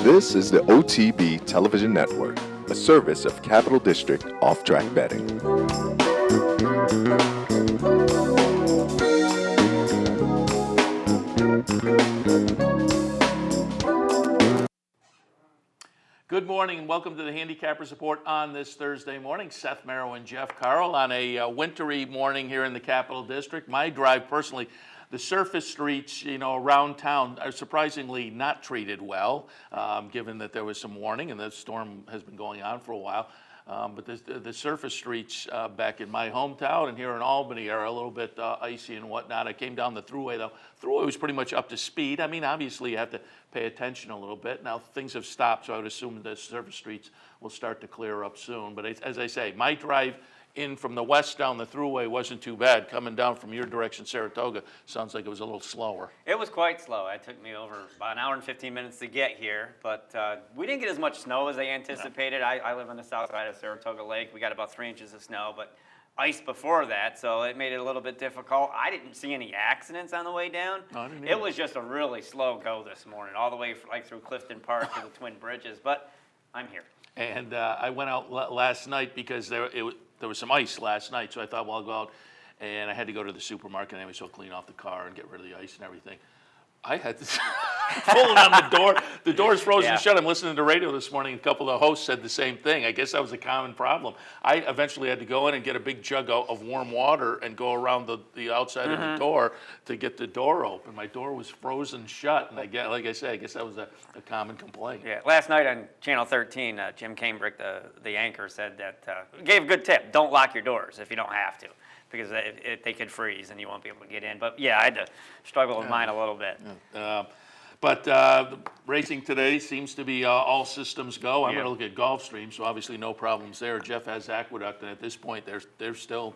This is the OTB Television Network, a service of Capital District Off-Track Betting. Good morning and welcome to the Handicappers Report on this Thursday morning. Seth Merrow and Jeff Carl on a wintry morning here in the Capital District. My drive personally, the surface streets, around town are surprisingly not treated well, given that there was some warning and the storm has been going on for a while. But the surface streets back in my hometown and here in Albany are a little bit icy and whatnot. I came down the thruway though. Thruway was pretty much up to speed. I mean, obviously you have to pay attention a little bit. Now things have stopped, so I would assume the surface streets will start to clear up soon. But as I say, my drive in from the west down the thruway wasn't too bad. Coming down from your direction, Saratoga, sounds like it was a little slower. It was quite slow. It took me over about an hour and 15 minutes to get here, but we didn't get as much snow as I anticipated. No. I live on the south side of Saratoga Lake. We got about 3 inches of snow, but ice before that, so it made it a little bit difficult. I didn't see any accidents on the way down. No, I didn't either. It was just a really slow go this morning, all the way through Clifton Park to the Twin Bridges, but I'm here. And I went out last night because there was some ice last night, so I thought, well, I'll go out, and I had to go to the supermarket anyway, so clean off the car and get rid of the ice and everything. I had to pull it on the door. The door's frozen shut. I'm listening to the radio this morning. A couple of the hosts said the same thing. I guess that was a common problem. I eventually had to go in and get a big jug of warm water and go around the outside of the door to get the door open. My door was frozen shut, and like I said, I guess that was a common complaint. Yeah, last night on Channel 13, Jim Cambrick, the anchor, said that gave a good tip: don't lock your doors if you don't have to, because they could freeze and you won't be able to get in. But yeah, I had to struggle with mine a little bit. But racing today seems to be all systems go. I'm going to look at Gulfstream, so obviously no problems there. Jeff has Aqueduct, and at this point they're still.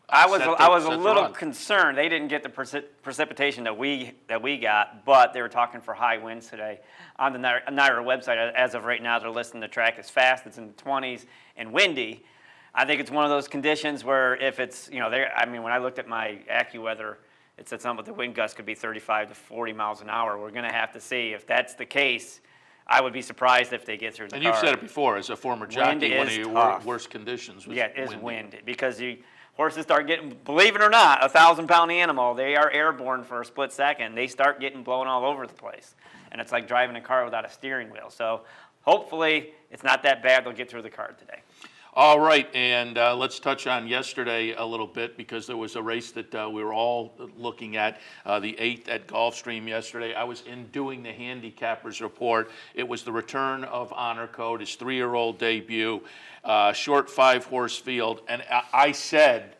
I was a little concerned. They didn't get the precipitation that we got, but they were talking for high winds today. On the NYRA website, as of right now, they're listing the track as fast. It's in the 20s and windy. I think it's one of those conditions where if it's, when I looked at my AccuWeather, it said something about the wind gusts could be 35 to 40 miles an hour. We're going to have to see if that's the case. I would be surprised if they get through the car. And you've said it before, as a former jockey, one of your worst conditions was it is wind. Because horses start getting, believe it or not, a 1,000-pound animal, they are airborne for a split second. They start getting blown all over the place. And it's like driving a car without a steering wheel. So hopefully it's not that bad. They'll get through the car today. All right, and let's touch on yesterday a little bit, because there was a race that we were all looking at, the 8th at Gulfstream yesterday. I was in doing the Handicappers Report. It was the return of Honor Code, his 3-year-old debut, short 5-horse field. And I said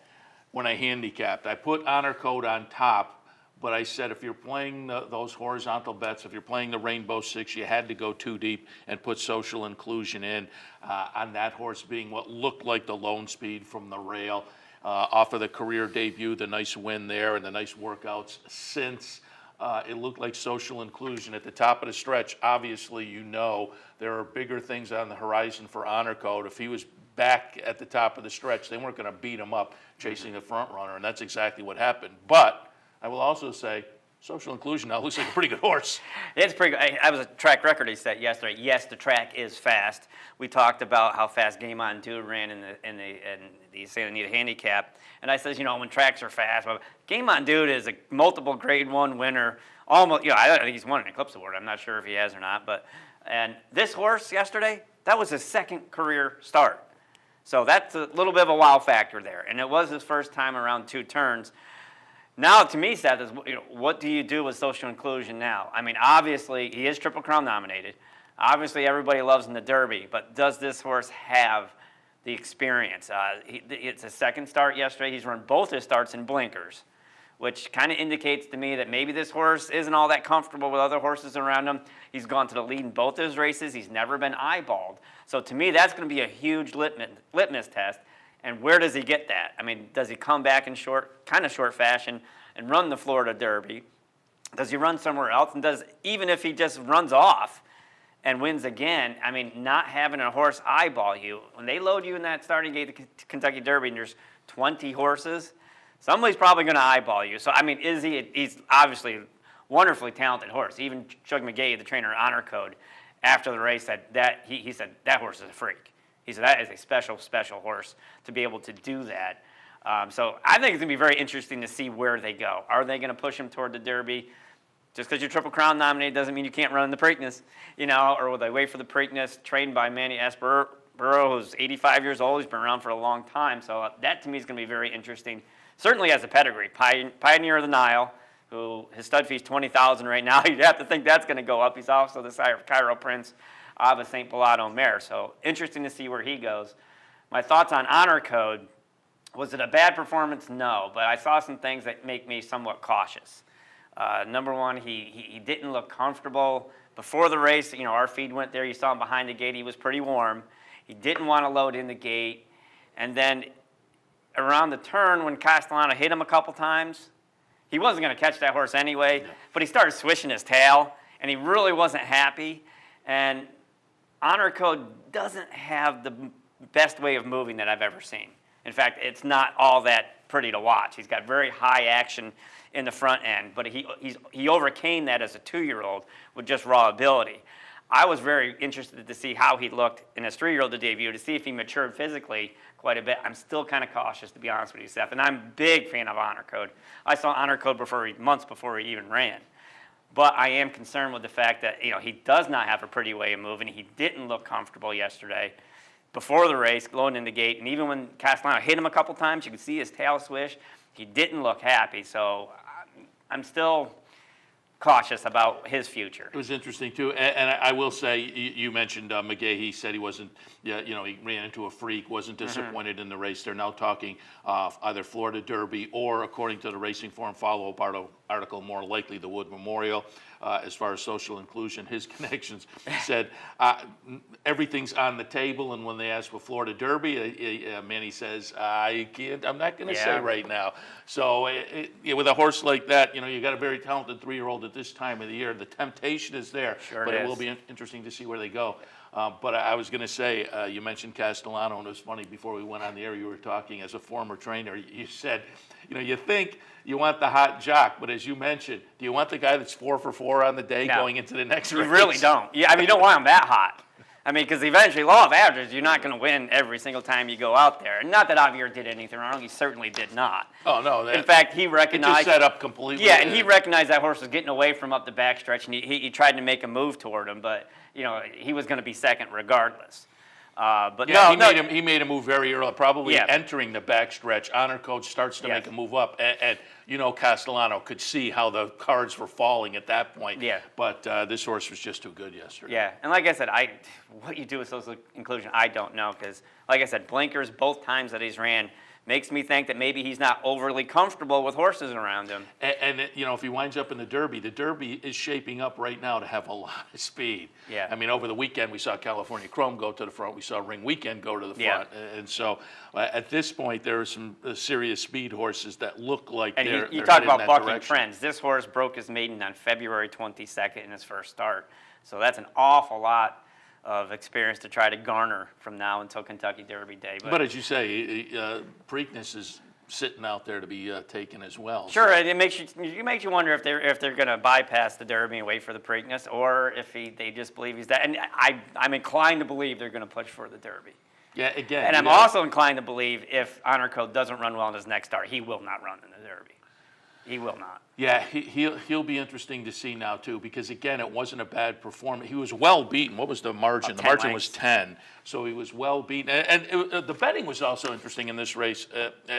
when I handicapped, I put Honor Code on top, but I said if you're playing those horizontal bets, if you're playing the Rainbow Six, you had to go too deep and put Social Inclusion in on that horse being what looked like the lone speed from the rail off of the career debut, the nice win there and the nice workouts since. It looked like Social Inclusion at the top of the stretch. Obviously, there are bigger things on the horizon for Honor Code. If he was back at the top of the stretch, they weren't going to beat him up chasing the front runner, and that's exactly what happened. But I will also say, Social Inclusion now looks like a pretty good horse. It's pretty good. I was a track record he set yesterday. Yes, the track is fast. We talked about how fast Game On Dude ran in the Santa Anita Handicap, and I says, when tracks are fast, Game On Dude is a multiple Grade 1 winner. Almost, I think he's won an Eclipse Award. I'm not sure if he has or not, and this horse yesterday, that was his second career start. So that's a little bit of a wow factor there, and it was his first time around 2 turns. Now, to me, Seth, is what do you do with Social Inclusion now? I mean, obviously, he is Triple Crown nominated. Obviously, everybody loves him in the Derby, but does this horse have the experience? It's a second start yesterday. He's run both his starts in blinkers, which kind of indicates to me that maybe this horse isn't all that comfortable with other horses around him. He's gone to the lead in both his races. He's never been eyeballed. So to me, that's going to be a huge litmus test. And where does he get that? I mean, does he come back in short fashion and run the Florida Derby? Does he run somewhere else? And even if he just runs off and wins again, I mean, not having a horse eyeball you, when they load you in that starting gate, the Kentucky Derby, and there's 20 horses, somebody's probably going to eyeball you. So, I mean, he's obviously a wonderfully talented horse. Even Chug McGay, the trainer, Honor Code, after the race that he said that horse is a freak. He said that is a special horse to be able to do that. So I think it's going to be very interesting to see where they go. Are they going to push him toward the Derby? Just because you're Triple Crown nominated doesn't mean you can't run in the Preakness, or will they wait for the Preakness, trained by Manny Espargaro, who's 85 years old. He's been around for a long time. So that to me is going to be very interesting. Certainly has a pedigree. Pioneer of the Nile, who his stud fee's $20,000 right now. You'd have to think that's going to go up. He's also the sire of Cairo Prince of a St. Pilato mare. So interesting to see where he goes. My thoughts on Honor Code. Was it a bad performance? No, but I saw some things that make me somewhat cautious. Number one, he didn't look comfortable before the race. Our feed went there. You saw him behind the gate. He was pretty warm. He didn't want to load in the gate. And then around the turn, when Castellano hit him a couple times, he wasn't going to catch that horse anyway, but he started swishing his tail, and he really wasn't happy. And Honor Code doesn't have the best way of moving that I've ever seen. In fact, it's not all that pretty to watch. He's got very high action in the front end, but he overcame that as a 2-year-old with just raw ability. I was very interested to see how he looked in his 3-year-old debut, to see if he matured physically quite a bit. I'm still kind of cautious, to be honest with you, Seth, and I'm a big fan of Honor Code. I saw Honor Code months before he even ran. But I am concerned with the fact that he does not have a pretty way of moving. He didn't look comfortable yesterday before the race, loading in the gate, and even when Castellano hit him a couple times, you could see his tail swish. He didn't look happy, so I'm still cautious about his future. It was interesting too, and I will say, you mentioned McGahee. He said he wasn't, he ran into a freak, wasn't disappointed in the race. They're now talking either Florida Derby or, according to the Racing Form follow-up article, more likely the Wood Memorial. As far as social inclusion, his connections said everything's on the table, and when they ask for Florida Derby, Manny says, I'm not going to say right now. So with a horse like that, you got a very talented 3-year-old at this time of the year. The temptation is there, but it will be interesting to see where they go. But I was going to say, you mentioned Castellano, and it was funny, before we went on the air, you were talking as a former trainer. You said, you think you want the hot jock, but as you mentioned, do you want the guy that's 4 for 4 on the day going into the next race? You really don't. Yeah, you don't want him that hot. Because eventually, law of averages, you're not going to win every single time you go out there. And not that Javier did anything wrong. He certainly did not. Oh, no. In fact, he recognized... It just set up completely. Yeah, and he recognized that horse was getting away from up the backstretch, and he tried to make a move toward him, but, he was going to be second regardless. He made a move very early, probably entering the backstretch. Honor Code starts to make a move up, and Castellano could see how the cards were falling at that point. Yeah. But this horse was just too good yesterday. Yeah, and like I said, what you do with social inclusion, I don't know, because like I said, blinkers both times that he's ran makes me think that maybe he's not overly comfortable with horses around him. And if he winds up in the Derby is shaping up right now to have a lot of speed. Yeah. Over the weekend, we saw California Chrome go to the front. We saw Ring Weekend go to the front. And so at this point, there are some serious speed horses that look like they're you talk about bucking direction. trends. This horse broke his maiden on February 22nd in his first start. So that's an awful lot of experience to try to garner from now until Kentucky Derby Day. But as you say, Preakness is sitting out there to be taken as well. Sure, and it makes you wonder if they're going to bypass the Derby and wait for the Preakness, or if they just believe he's that. And I'm inclined to believe they're going to push for the Derby. Yeah, again. And I'm also inclined to believe if Honor Code doesn't run well in his next start, he will not run in the Derby. He will not. Yeah, he'll be interesting to see now, too, because, again, it wasn't a bad performance. He was well beaten. What was the margin? The margin was 10, so he was well beaten. And the betting was also interesting in this race.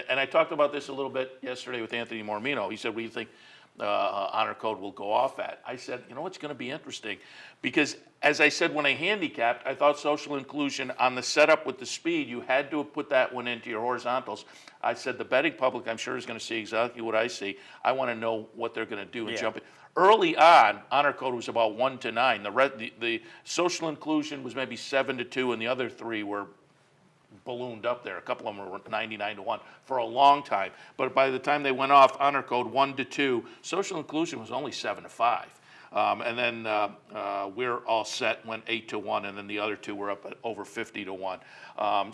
And I talked about this a little bit yesterday with Anthony Mormino. He said, what do you think Honor Code will go off at? I said, it's going to be interesting. Because, as I said when I handicapped, I thought social inclusion on the setup with the speed, you had to put that one into your horizontals. I said the betting public, I'm sure, is going to see exactly what I see. I want to know what they're going to do and jump in. Early on, Honor Code was about 1-9. The social inclusion was maybe 7-2, and the other 3 were ballooned up there. A couple of them were 99-1 for a long time. But by the time they went off, Honor Code 1-2. Social inclusion was only 7-5. And then we're all set, went 8-1, and then the other two were up at over 50-1.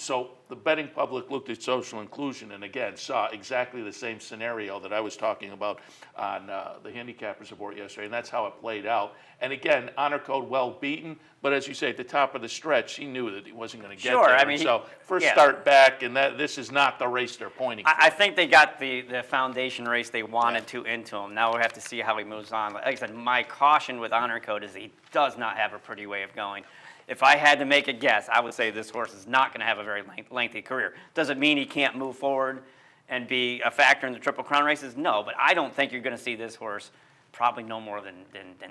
So the betting public looked at social inclusion and again saw exactly the same scenario that I was talking about on the Handicappers Report yesterday, and that's how it played out. And again, honor code well beaten, but as you say, at the top of the stretch, he knew that he wasn't going to get Sure, there. I mean, so first start back, and this is not the race they're pointing for. I think they got the foundation race they wanted to into him. Now we'll have to see how he moves on. Like I said, my caution with honor code is he does not have a pretty way of going. If I had to make a guess, I would say this horse is not going to have a very lengthy career. Does it mean he can't move forward and be a factor in the Triple Crown races? No, but I don't think you're going to see this horse probably no more than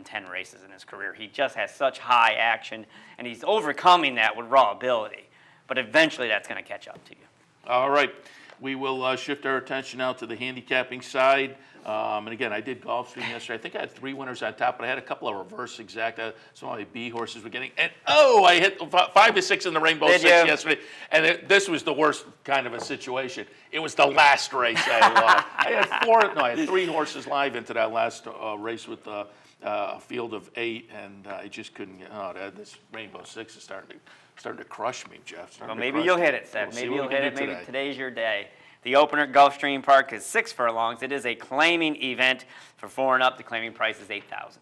10 races in his career. He just has such high action, and he's overcoming that with raw ability. But eventually that's going to catch up to you. All right. We will shift our attention now to the handicapping side. And again, I did Gulfstream yesterday. I think I had 3 winners on top, but I had a couple of reverse exact. Some of my B horses were getting. And I hit 5 to 6 in the Rainbow Six yesterday. And this was the worst kind of a situation. It was the last race I lost. I had 3 horses live into that last race with a field of 8, and I just couldn't get. This Rainbow Six is starting to crush me, Jeff. Well, maybe you'll hit it, Seth. Maybe you'll hit it. Maybe today's your day. The opener at Gulfstream Park is 6 furlongs. It is a claiming event. For 4 and up, the claiming price is $8,000.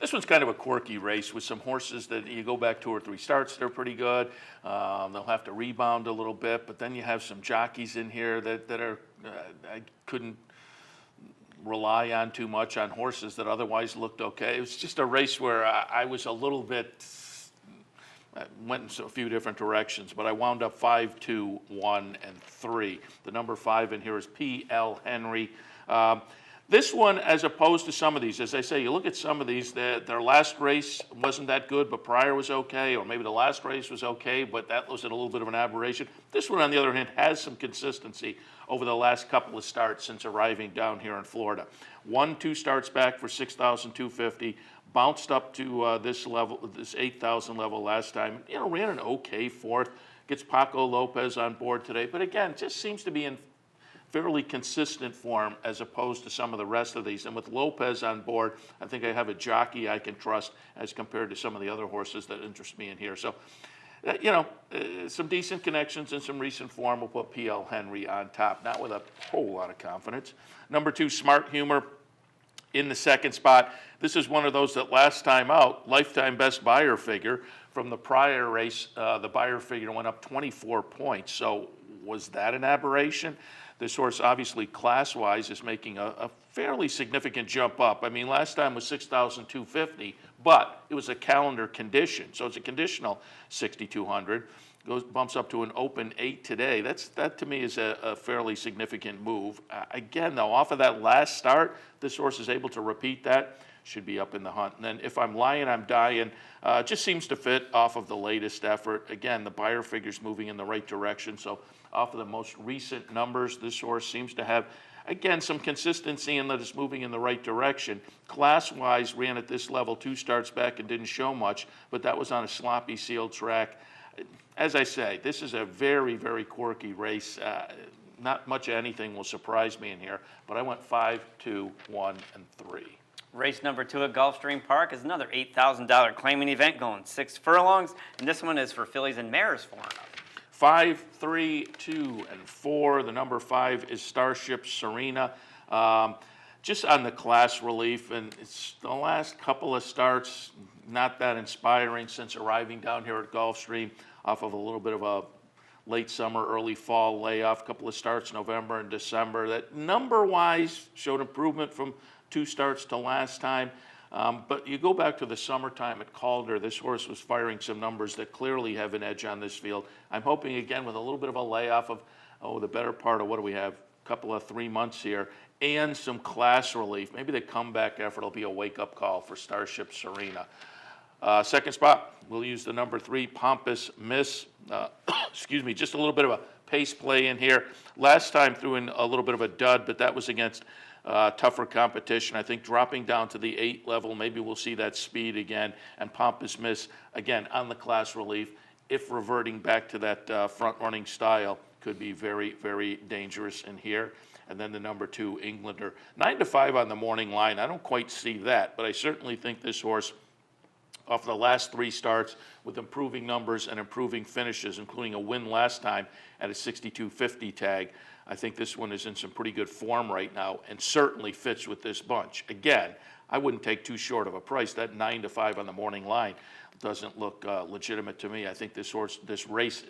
This one's kind of a quirky race with some horses that you go back 2 or 3 starts, they're pretty good. They'll have to rebound a little bit, but then you have some jockeys in here that are, I couldn't rely on too much on horses that otherwise looked okay. It was just a race where I was a little bit, went in a few different directions, but I wound up 5, 2, 1, and 3. The number 5 in here is P.L. Henry. This one, as opposed to some of these, as I say, you look at some of these, their last race wasn't that good, but prior was okay, or maybe the last race was okay, but that was a little bit of an aberration. This one, on the other hand, has some consistency over the last couple of starts since arriving down here in Florida. 1, 2 starts back for $6,250. Bounced up to this level, this 8,000 level last time. Ran an okay 4th. Gets Paco Lopez on board today, but again, just seems to be in fairly consistent form as opposed to some of the rest of these. And with Lopez on board, I think I have a jockey I can trust as compared to some of the other horses that interest me in here. So, some decent connections and some recent form. We'll put P.L. Henry on top, not with a whole lot of confidence. Number 2, Smart Humor in the 2nd spot. This is one of those that last time out, lifetime best buyer figure. From the prior race, the buyer figure went up 24 points. So was that an aberration? This horse, obviously, class-wise, is making a fairly significant jump up. I mean, last time was $6,250, but it was a calendar condition. So it's a conditional $6,200. Bumps up to an open 8 today. That to me is a fairly significant move. Again, though, off of that last start, this horse is able to repeat that. Should be up in the hunt. And then if I'm lying, I'm dying. Just seems to fit off of the latest effort. Again, the buyer figure's moving in the right direction. So off of the most recent numbers, this horse seems to have, again, some consistency in that it's moving in the right direction. Class-wise, ran at this level 2 starts back and didn't show much, but that was on a sloppy sealed track. As I say, this is a very, very quirky race. Not much of anything will surprise me in here, but I went 5, 2, 1, and 3. Race number 2 at Gulfstream Park is another $8,000 claiming event going 6 furlongs, and this one is for fillies and mares 4 and up. 5, 3, 2, and 4. The number 5 is Starship Serena. Just on the class relief, and it's the last couple of starts, not that inspiring since arriving down here at Gulfstream off of a little bit of a late summer, early fall layoff, a couple of starts November and December. That number-wise showed improvement from 2 starts to last time. But you go back to the summertime at Calder, this horse was firing some numbers that clearly have an edge on this field. I'm hoping, again, with a little bit of a layoff of, the better part of, what do we have, a couple of 3 months here, and some class relief. Maybe the comeback effort will be a wake-up call for Starship Serena. 2nd spot, we'll use the number 3, Pompous Miss. Excuse me, just a little bit of a pace play in here. Last time threw in a little bit of a dud, but that was against tougher competition. I think dropping down to the 8 level, maybe we'll see that speed again. And Pompous Miss, again, on the class relief, if reverting back to that front-running style, could be very, very dangerous in here. and then the number 2, Englander. 9-5 on the morning line. I don't quite see that, but I certainly think this horse, off the last 3 starts with improving numbers and improving finishes, including a win last time at a 62.50 tag, I think this one is in some pretty good form right now and certainly fits with this bunch. Again, I wouldn't take too short of a price. That 9-5 on the morning line doesn't look legitimate to me. I think this race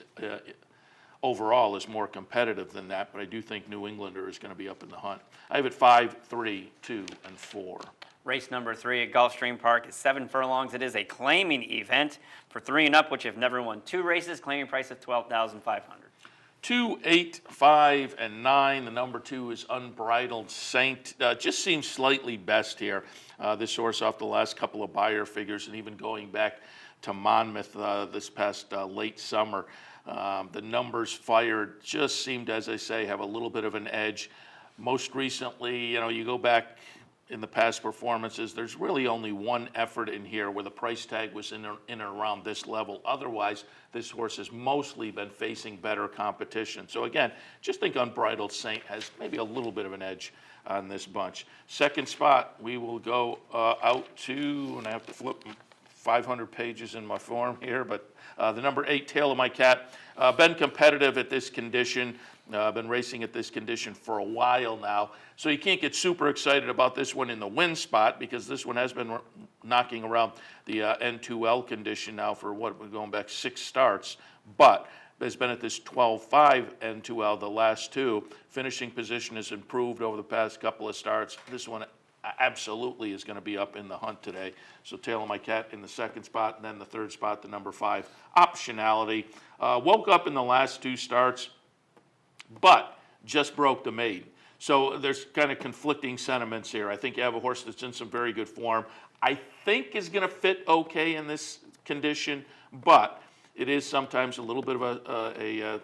overall is more competitive than that, but I do think New Englander is going to be up in the hunt. I have it 5, 3, 2, and 4. Race number 3 at Gulfstream Park is 7 furlongs. It is a claiming event for 3 and up, which have never won 2 races. Claiming price of $12,500. 2, 8, 5, and 9. The number 2 is Unbridled Saint. Just seems slightly best here. This horse off the last couple of buyer figures, and even going back to Monmouth this past late summer. The numbers fired just seemed, as I say, have a little bit of an edge. Most recently, you go back in the past performances, there's really only one effort in here where the price tag was in and around this level. Otherwise, this horse has mostly been facing better competition. So again, just think Unbridled Saint has maybe a little bit of an edge on this bunch. Second spot, we will go out to, and I have to flip 500 pages in my form here, but the number 8, Tail of My Cat, been competitive at this condition. Been racing at this condition for a while now. So you can't get super excited about this one in the win spot because this one has been knocking around the N2L condition now for we're going back 6 starts. But has been at this 12-5 N2L the last 2. Finishing position has improved over the past couple of starts. This one absolutely is going to be up in the hunt today. So Tail of My Cat in the second spot, and then the third spot, the number 5, Optionality. Woke up in the last 2 starts, but just broke the maiden. So there's kind of conflicting sentiments here. I think you have a horse that's in some very good form. I think is going to fit okay in this condition, but it is sometimes a little bit of a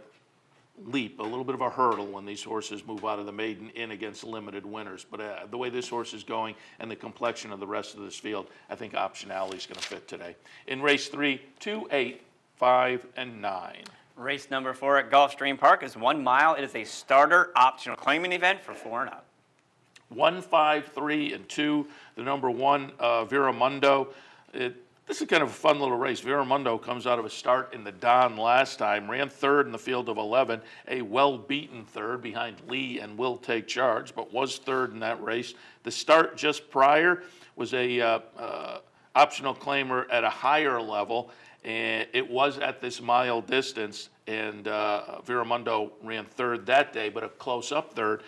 leap, a little bit of a hurdle when these horses move out of the maiden in against limited winners. But the way this horse is going and the complexion of the rest of this field, I think Optionality is going to fit today. In race 3, 2, 8, 5, and 9. Race number 4 at Gulfstream Park is 1 mile. It is a starter optional claiming event for 4 and up. 1, 5, 3, and 2. The number 1, Viramundo. This is kind of a fun little race. Viramundo comes out of a start in the Don last time, ran 3rd in the field of 11, a well-beaten 3rd behind Lee and Will Take Charge, but was 3rd in that race. The start just prior was a optional claimer at a higher level, and it was at this mile distance, and Viramundo ran 3rd that day, but a close-up 3rd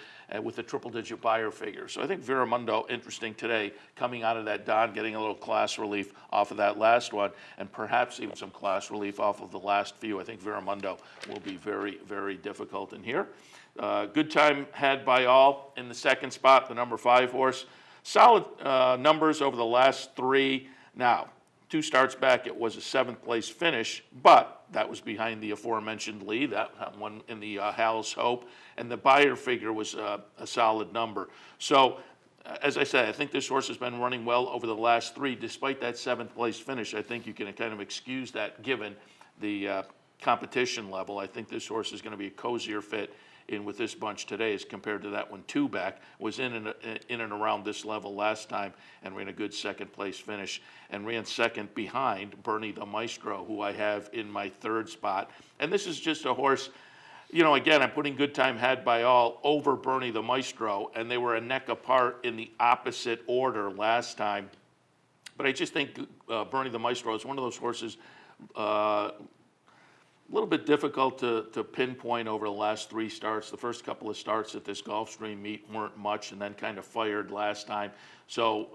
with a triple-digit buyer figure. So I think Viramundo, interesting today, coming out of that Don, getting a little class relief off of that last one, and perhaps even some class relief off of the last few. I think Viramundo will be very, very difficult in here. Good time had by all in the second spot, the number 5 horse. Solid numbers over the last 3. Now, 2 starts back, it was a 7th place finish, but that was behind the aforementioned Lee, that one in the Hal's Hope, and the buyer figure was a solid number. So, as I said, I think this horse has been running well over the last 3. Despite that 7th place finish, I think you can kind of excuse that given the competition level. I think this horse is going to be a cozier fit in with this bunch today as compared to that one 2 back. Was in and around this level last time and ran a good 2nd place finish and ran 2nd behind Bernie the Maestro, who I have in my 3rd spot. And this is just a horse, again, I'm putting Good Time Had by All over Bernie the Maestro, and they were a neck apart in the opposite order last time. But I just think Bernie the Maestro is one of those horses a little bit difficult to pinpoint over the last 3 starts. The first couple of starts at this Gulfstream meet weren't much and then kind of fired last time. So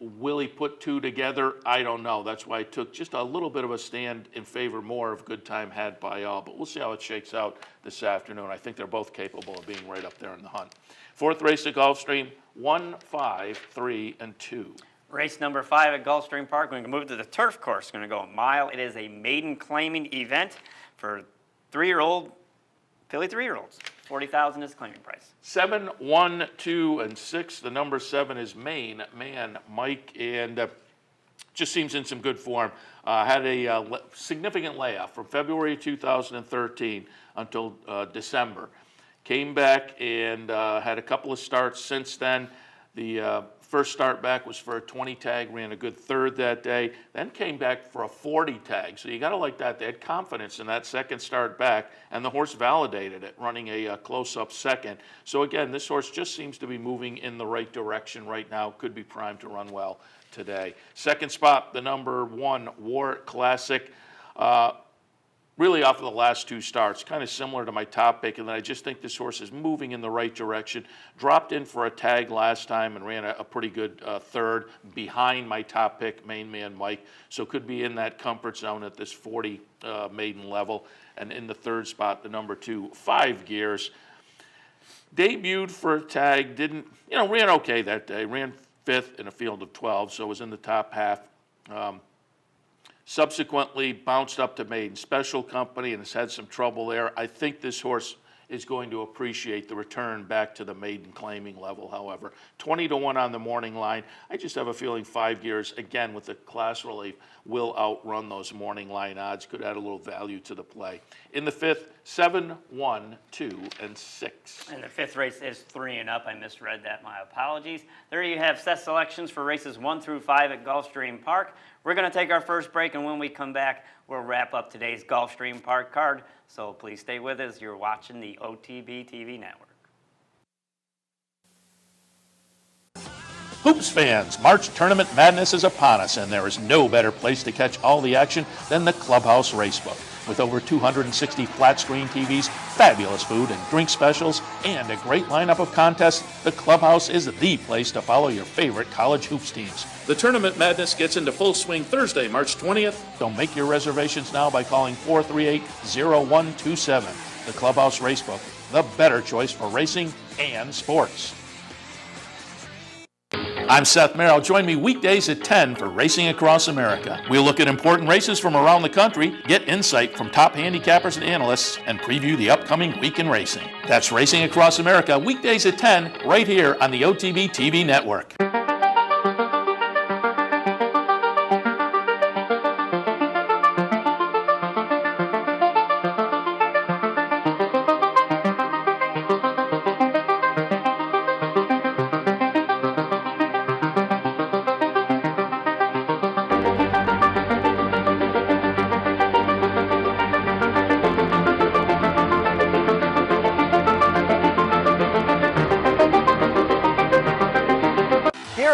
will he put 2 together? I don't know. That's why I took just a little bit of a stand in favor more of Good Time Had by All. But we'll see how it shakes out this afternoon. I think they're both capable of being right up there in the hunt. 4th race at Gulfstream, 1, 5, 3, and 2. Race number 5 at Gulfstream Park. We're going to move to the turf course. We're going to go 1 mile. It is a maiden claiming event for 3-year-old, filly 3-year-olds. $40,000 is claiming price. 7, 1, 2, and 6. The number 7 is Main Man Mike, and just seems in some good form. Had a significant layoff from February 2013 until December. Came back and had a couple of starts since then. The first start back was for a 20 tag, ran a good third that day, then came back for a 40 tag. So you got to like that. They had confidence in that second start back, and the horse validated it, running a close-up second. So again, this horse just seems to be moving in the right direction right now. Could be primed to run well today. Second spot, the number 1 War Classic. Really off of the last 2 starts, kind of similar to my top pick, and I just think this horse is moving in the right direction. Dropped in for a tag last time and ran a pretty good third behind my top pick, Main Man Mike, so could be in that comfort zone at this 40 maiden level. And in the third spot, the number 2, 5 Gears. Debuted for a tag, didn't, ran okay that day, ran 5th in a field of 12, so was in the top half. Subsequently bounced up to maiden special company and has had some trouble there. I think this horse is going to appreciate the return back to the maiden claiming level, however. 20-1 on the morning line. I just have a feeling 5 Gears, again, with the class relief, will outrun those morning line odds. Could add a little value to the play. In the 5th, 7, 1, 2, and 6. And the 5th race is 3 and up. I misread that. My apologies. There you have set selections for races 1 through 5 at Gulfstream Park. We're going to take our first break, and when we come back, we'll wrap up today's Gulfstream Park card. So please stay with us. You're watching the OTB TV network. Hoops fans, March Tournament Madness is upon us, and there is no better place to catch all the action than the Clubhouse Racebook. With over 260 flat-screen TVs, fabulous food and drink specials, and a great lineup of contests, the Clubhouse is the place to follow your favorite college hoops teams. The Tournament Madness gets into full swing Thursday, March 20th. Don't make your reservations now by calling 438-0127. The Clubhouse Racebook, the better choice for racing and sports. I'm Seth Merrill. Join me weekdays at 10 for Racing Across America. We'll look at important races from around the country, get insight from top handicappers and analysts, and preview the upcoming week in racing. That's Racing Across America, weekdays at 10, right here on the OTB TV network.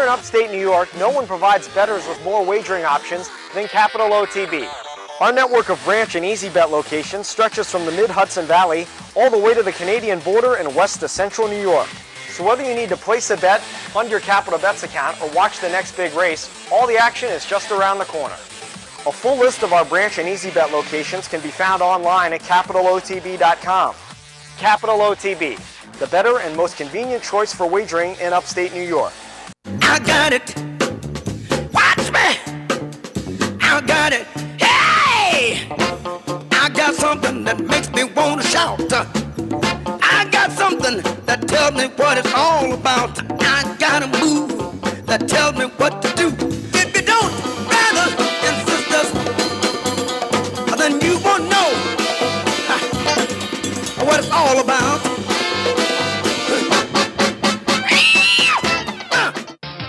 Upstate New York, no one provides bettors with more wagering options than Capital OTB. Our network of branch and easy bet locations stretches from the mid-Hudson Valley all the way to the Canadian border and west to central New York. So whether you need to place a bet, fund your Capital Bets account, or watch the next big race, all the action is just around the corner. A full list of our branch and easy bet locations can be found online at capitalotb.com. Capital OTB, the better and most convenient choice for wagering in upstate New York. I got it. Watch me. I got it. Hey! I got something that makes me want to shout. I got something that tells me what it's all about. I got a move that tells me what to do. If you don't, brothers and sisters, then you won't know what it's all about.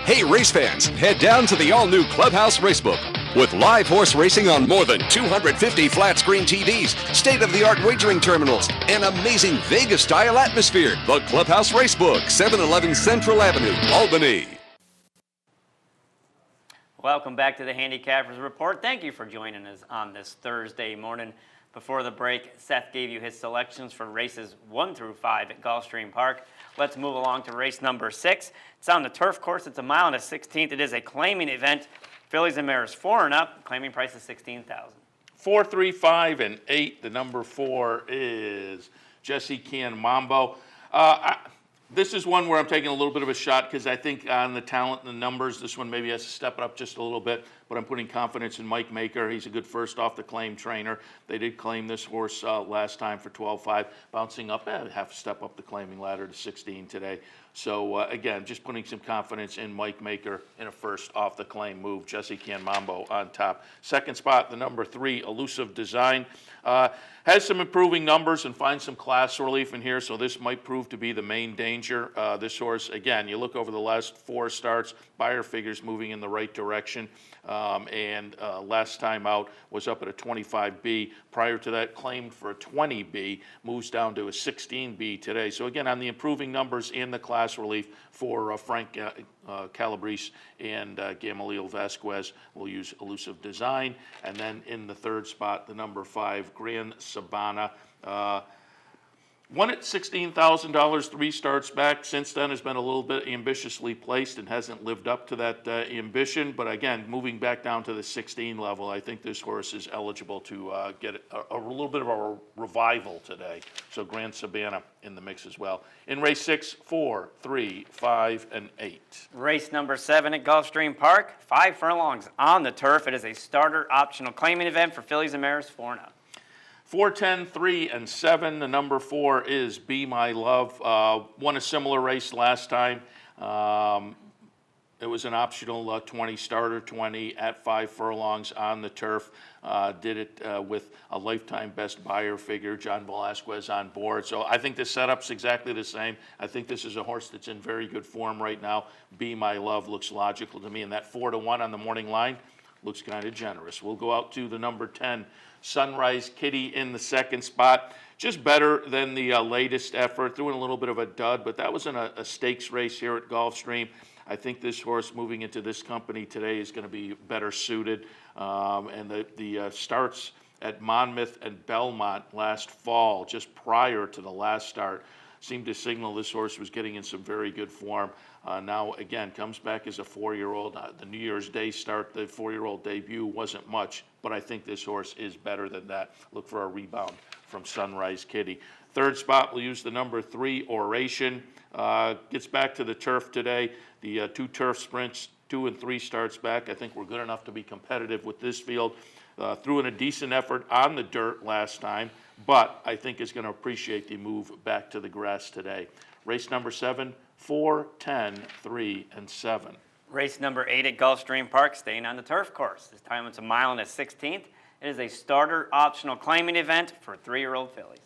Hey race fans, head down to the all-new Clubhouse Racebook. With live horse racing on more than 250 flat-screen TVs, state-of-the-art wagering terminals, and amazing Vegas-style atmosphere. The Clubhouse Racebook, 711 Central Avenue, Albany. Welcome back to the Handicappers Report. Thank you for joining us on this Thursday morning. Before the break, Seth gave you his selections for races 1 through 5 at Gulfstream Park. Let's move along to race number 6. It's on the turf course. It's a mile and a 16th. It is a claiming event. Fillies and mares 4 and up. Claiming price is $16,000. 4, 3, 5, and 8. The number 4 is Jesse Can Mambo. This is one where I'm taking a little bit of a shot because I think on the talent and the numbers, this one maybe has to step it up just a little bit. but I'm putting confidence in Mike Maker. He's a good first off the claim trainer. They did claim this horse last time for 12.5, bouncing up half a step up the claiming ladder to 16 today. So again, just putting some confidence in Mike Maker in a first off the claim move. Jesse Canmambo on top. Second spot, the number 3, Elusive Design. Has some improving numbers and finds some class relief in here, so this might prove to be the main danger. This horse, again, you look over the last 4 starts, Beyer figures moving in the right direction, and last time out was up at a 25B. Prior to that, claimed for a 20B, moves down to a 16B today. So again, on the improving numbers and the class relief for Frank Calabrese and Gamaliel Vasquez, we'll use Elusive Design. And then in the third spot, the number 5, Grand Sabana. Won at $16,000 3 starts back. Since then has been a little bit ambitiously placed and hasn't lived up to that ambition. But again, moving back down to the 16 level, I think this horse is eligible to get a little bit of a revival today. So Grand Sabana in the mix as well. In race 6, 4, 3, 5, and 8. Race number 7 at Gulfstream Park, 5 furlongs on the turf. It is a starter optional claiming event for fillies and mares 4 and up. 4, 10, 3, and 7. The number 4 is Be My Love. Won a similar race last time. It was an optional 20 starter 20 at 5 furlongs on the turf. Did it with a lifetime best buyer figure, John Velasquez on board. So I think the setup's exactly the same. I think this is a horse that's in very good form right now. Be My Love looks logical to me, and that 4-1 on the morning line looks kind of generous. We'll go out to the number 10, Sunrise Kitty in the second spot. Just better than the latest effort. Threw in a little bit of a dud, but that was in a stakes race here at Gulfstream. I think this horse moving into this company today is going to be better suited. And the starts at Monmouth and Belmont last fall, just prior to the last start, seemed to signal this horse was getting in some very good form. Now, again, comes back as a 4-year-old. The New Year's Day start, the 4-year-old debut wasn't much, but I think this horse is better than that. Look for a rebound from Sunrise Kitty. Third spot, we'll use the number 3, Oration. Gets back to the turf today. The 2 turf sprints, 2 and 3 starts back. I think we're good enough to be competitive with this field. Threw in a decent effort on the dirt last time, but I think is going to appreciate the move back to the grass today. Race number 7, 4, 10, 3, and 7. Race number 8 at Gulfstream Park, staying on the turf course. This time it's a mile and a 16th. It is a starter optional claiming event for 3-year-old fillies.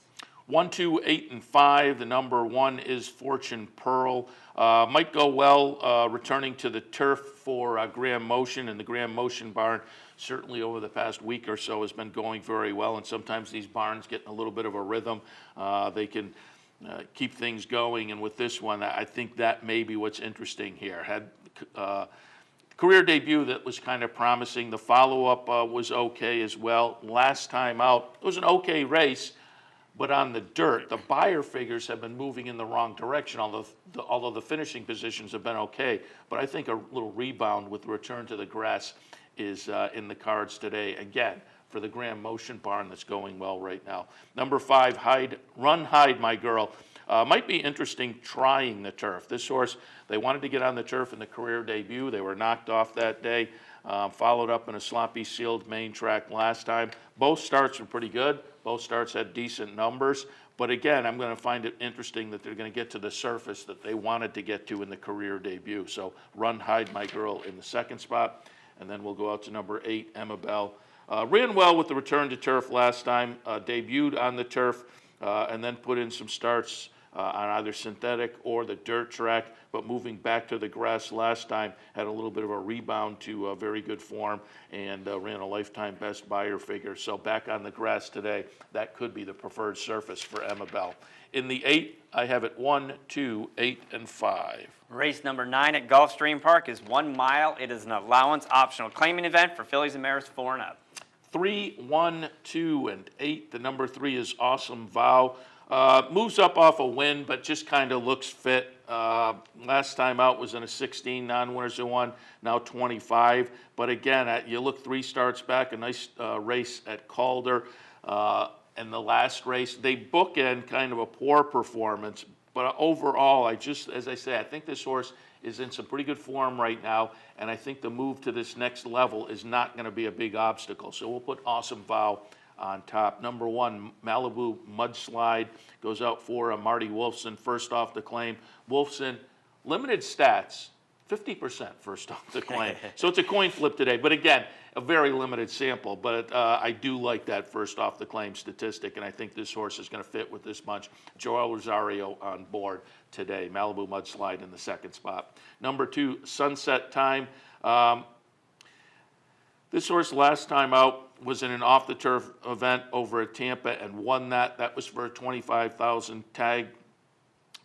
1, 2, 8, and 5. The number 1 is Fortune Pearl. Might go well returning to the turf for Graham Motion, and the Graham Motion barn certainly over the past week or so has been going very well, and sometimes these barns get in a little bit of a rhythm. They can keep things going, and with this one, I think that may be what's interesting here. Had career debut that was kind of promising. The follow-up was okay as well. Last time out, it was an okay race, but on the dirt, the buyer figures have been moving in the wrong direction, although the finishing positions have been okay. But I think a little rebound with return to the grass is in the cards today. Again, for the Graham Motion barn that's going well right now. Number 5, Run Hide My Girl. Might be interesting trying the turf. This horse, they wanted to get on the turf in the career debut. They were knocked off that day. Followed up in a sloppy sealed main track last time. Both starts were pretty good. Both starts had decent numbers. But again, I'm going to find it interesting that they're going to get to the surface that they wanted to get to in the career debut. So Run Hide My Girl in the second spot. And then we'll go out to number 8, Emma Bell. Ran well with the return to turf last time. Debuted on the turf and then put in some starts on either synthetic or the dirt track, but moving back to the grass last time, had a little bit of a rebound to very good form and ran a lifetime best buyer figure. So back on the grass today, that could be the preferred surface for Emma Bell. In the 8, I have it 1, 2, 8, and 5. Race number 9 at Gulfstream Park is 1 mile. It is an allowance optional claiming event for fillies and mares 4 and up. 3, 1, 2, and 8. The number 3 is Awesome Vow. Moves up off a win, but just kind of looks fit. Last time out was in a 16, non-winners of 1, now 25. But again, you look 3 starts back, a nice race at Calder. And the last race, they bookend kind of a poor performance. But overall, as I say, I think this horse is in some pretty good form right now, and I think the move to this next level is not going to be a big obstacle. So we'll put Awesome Vow on top. Number 1, Malibu Mudslide goes out for Marty Wolfson, first off the claim. Wolfson, limited stats, 50% first off the claim. So it's a coin flip today. But again, a very limited sample. But I do like that first off the claim statistic, and I think this horse is going to fit with this bunch. Joel Rosario on board today. Malibu Mudslide in the second spot. Number 2, Sunset Time. This horse last time out was in an off-the-turf event over at Tampa and won that. That was for a $25,000 tag.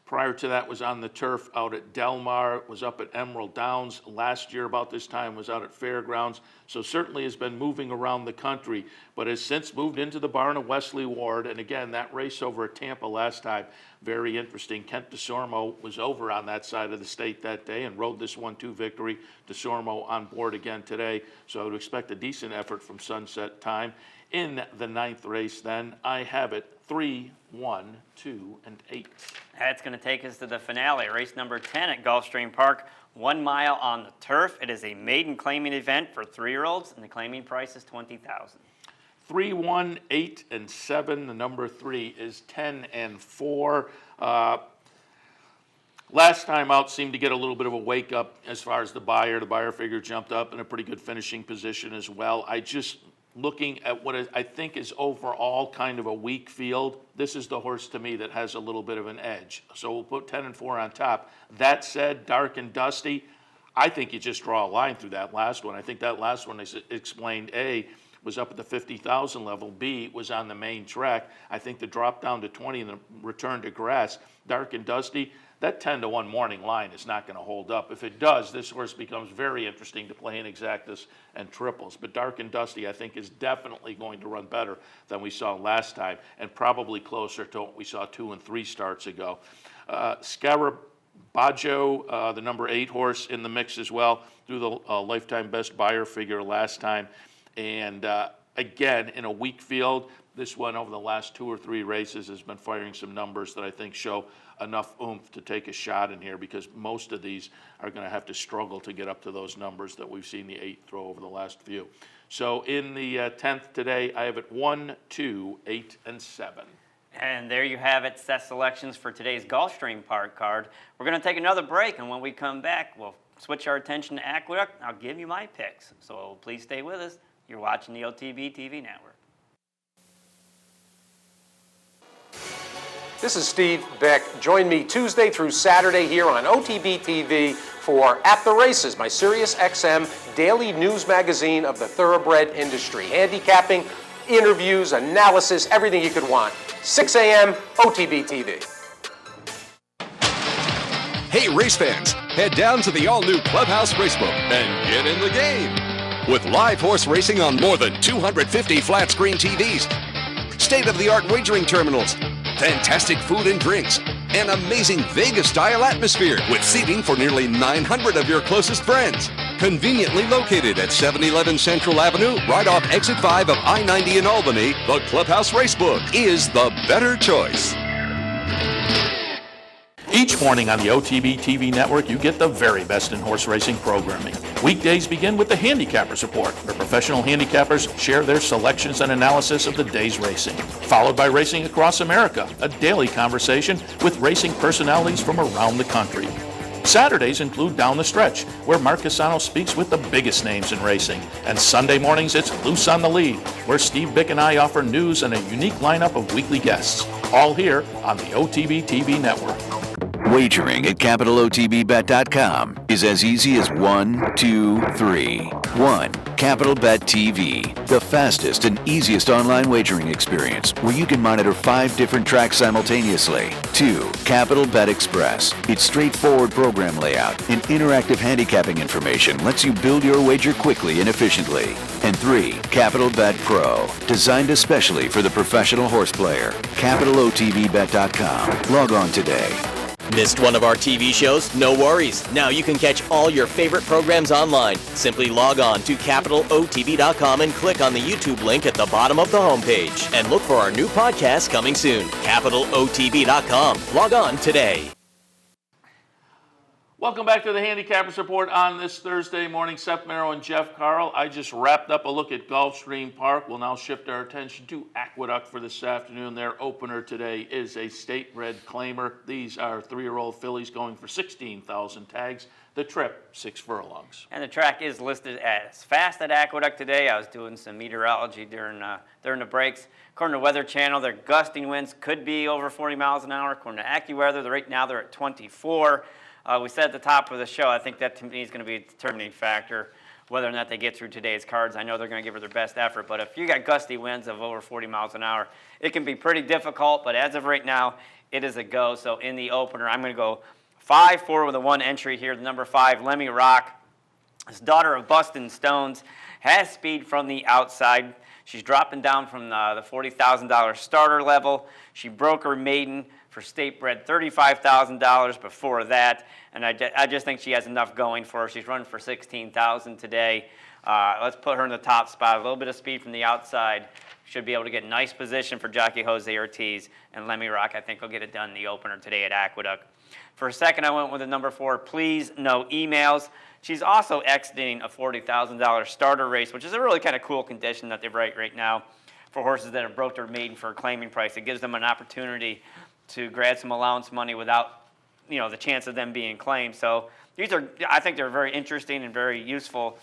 Prior to that was on the turf out at Del Mar, was up at Emerald Downs. Last year about this time was out at Fairgrounds. So certainly has been moving around the country, but has since moved into the barn of Wesley Ward. And again, that race over at Tampa last time, very interesting. Kent DeSormo was over on that side of the state that day and rode this 1-2 victory. DeSormo on board again today. So I would expect a decent effort from Sunset Time. In the 9th race then, I have it 3, 1, 2, and 8. That's going to take us to the finale, race number 10 at Gulfstream Park. 1 mile on the turf. It is a maiden claiming event for 3-year-olds, and the claiming price is $20,000. 3, 1, 8, and 7. The number 3 is 10 and 4. Last time out seemed to get a little bit of a wake up as far as the buyer. The buyer figure jumped up in a pretty good finishing position as well. Looking at what I think is overall kind of a weak field, this is the horse to me that has a little bit of an edge. So we'll put 10 and 4 on top. That said, Dark and Dusty, I think you just draw a line through that last one. I think that last one is explained, A, was up at the 50,000 level, B, was on the main track. I think the drop down to 20 and the return to grass, Dark and Dusty, that 10-1 morning line is not going to hold up. If it does, this horse becomes very interesting to play in exactas and triples. But Dark and Dusty, I think, is definitely going to run better than we saw last time, and probably closer to what we saw 2 and 3 starts ago. Scarabaggio, the number 8 horse in the mix as well, through the lifetime best buyer figure last time. And again, in a weak field, this one over the last 2 or 3 races has been firing some numbers that I think show enough oomph to take a shot in here, because most of these are going to have to struggle to get up to those numbers that we've seen the 8 throw over the last few. So in the 10th today, I have it 1, 2, 8, and 7. And there you have it, set selections for today's Gulfstream Park card. We're going to take another break, and when we come back, we'll switch our attention to Aqueduct. I'll give you my picks, so please stay with us. You're watching the OTB TV Network. This is Steve Beck. Join me Tuesday through Saturday here on OTB TV for At the Races, my Sirius XM daily news magazine of the thoroughbred industry. Handicapping, interviews, analysis, everything you could want. 6 a.m. OTB TV. Hey, race fans, head down to the all-new Clubhouse Racebook and get in the game. With live horse racing on more than 250 flat-screen TVs, state-of-the-art wagering terminals, fantastic food and drinks, an amazing Vegas-style atmosphere with seating for nearly 900 of your closest friends. Conveniently located at 711 Central Avenue, right off Exit 5 of I-90 in Albany, the Clubhouse Racebook is the better choice. Each morning on the OTB TV network, you get the very best in horse racing programming. Weekdays begin with the Handicappers Report, where professional handicappers share their selections and analysis of the day's racing. Followed by Racing Across America, a daily conversation with racing personalities from around the country. Saturdays include Down the Stretch, where Mark Casano speaks with the biggest names in racing. And Sunday mornings, it's Loose on the Lead, where Steve Bick and I offer news and a unique lineup of weekly guests. All here on the OTB TV network. Wagering at CapitalOTBBet.com is as easy as 1, 2, 3. 1. Capital Bet TV, the fastest and easiest online wagering experience where you can monitor 5 different tracks simultaneously. 2. Capital Bet Express. Its straightforward program layout and interactive handicapping information lets you build your wager quickly and efficiently. And 3. Capital Bet Pro, designed especially for the professional horse player. CapitalOTBBet.com. Log on today. Missed one of our TV shows? No worries. Now you can catch all your favorite programs online. Simply log on to CapitalOTB.com and click on the YouTube link at the bottom of the homepage. And look for our new podcast coming soon. CapitalOTB.com. Log on today. Welcome back to the Handicappers Report on this Thursday morning. Seth Merrow and Jeff Carl. I just wrapped up a look at Gulfstream Park. We'll now shift our attention to Aqueduct for this afternoon. Their opener today is a state-bred claimer. These are 3-year-old fillies going for 16,000 tags. The trip, 6 furlongs. And the track is listed as fast at Aqueduct today. I was doing some meteorology during the breaks. According to Weather Channel, their gusting winds could be over 40 miles an hour. According to AccuWeather, right now they're at 24. We said at the top of the show, I think that to me is going to be a determining factor, whether or not they get through today's cards. I know they're going to give it their best effort, but if you got gusty winds of over 40 miles an hour, it can be pretty difficult, but as of right now, it is a go. So in the opener, I'm going to go 5-4 with a 1 entry here. The number 5, Lemmy Rock. This daughter of Bustin' Stones has speed from the outside. She's dropping down from the $40,000 starter level. She broke her maiden for state bred $35,000 before that, and I just think she has enough going for her. She's running for $16,000 today. Let's put her in the top spot. A little bit of speed from the outside. Should be able to get nice position for jockey Jose Ortiz, and Lemmy Rock, I think, will get it done in the opener today at Aqueduct. For a second, I went with the number 4, Please No Emails. She's also exiting a $40,000 starter race, which is a really kind of cool condition that they write right now for horses that have broke their maiden for a claiming price. It gives them an opportunity to grab some allowance money without, the chance of them being claimed. So these are, I think they're very interesting and very useful